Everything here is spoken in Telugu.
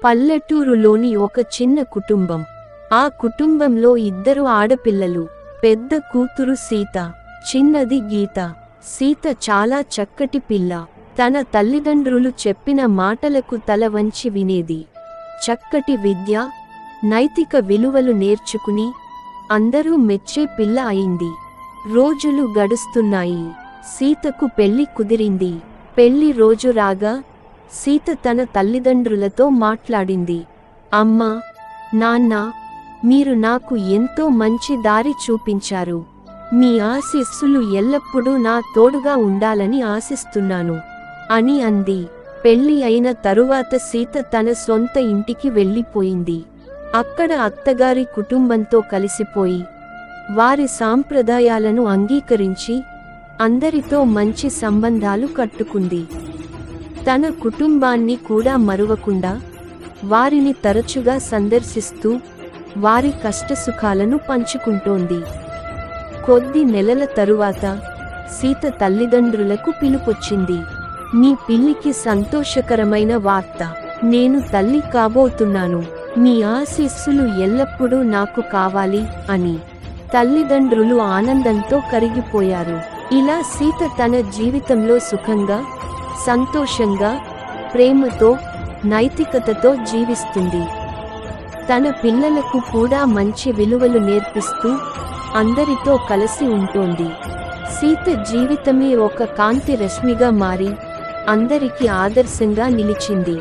పల్లెటూరులోని ఒక చిన్న కుటుంబం. ఆ కుటుంబంలో 2 ఆడపిల్లలు. పెద్ద కూతురు సీత, చిన్నది గీత. సీత చాలా చక్కటి పిల్ల. తన తల్లిదండ్రులు చెప్పిన మాటలకు తల వంచి వినేది. చక్కటి విద్య, నైతిక విలువలు నేర్చుకుని అందరూ మెచ్చే పిల్ల అయింది. రోజులు గడుస్తున్నాయి. సీతకు పెళ్లి కుదిరింది. పెళ్లి రోజు రాగా సీత తన తల్లిదండ్రులతో మాట్లాడింది. అమ్మా, నాన్న, మీరు నాకు ఎంతో మంచి దారి చూపించారు. మీ ఆశీస్సులు ఎల్లప్పుడూ నా తోడుగా ఉండాలని ఆశిస్తున్నాను అని అంది. పెళ్లి అయిన తరువాత సీత తన సొంత ఇంటికి వెళ్ళిపోయింది. అక్కడ అత్తగారి కుటుంబంతో కలిసిపోయి వారి సాంప్రదాయాలను అంగీకరించి అందరితో మంచి సంబంధాలు కట్టుకుంది. తన కుటుంబాన్ని కూడా మరువకుండా వారిని తరచుగా సందర్శిస్తూ వారి కష్టసుఖాలను పంచుకుంటోంది. కొద్ది నెలల తరువాత సీత తల్లిదండ్రులకు పిలుపొచ్చింది. మీ పిల్లికి సంతోషకరమైన వార్త. నేను తల్లి కాబోతున్నాను. మీ ఆశీస్సులు ఎల్లప్పుడూ నాకు కావాలి అని. తల్లిదండ్రులు ఆనందంతో కరిగిపోయారు. ఇలా సీత తన జీవితంలో సుఖంగా, సంతోషంగా, ప్రేమతో, నైతికతతో జీవిస్తుంది. తన పిల్లలకు కూడా మంచి విలువలు నేర్పిస్తూ అందరితో కలిసి ఉంటోంది. సీత జీవితమే ఒక కాంతి రశ్మిగా మారి అందరికీ ఆదర్శంగా నిలిచింది.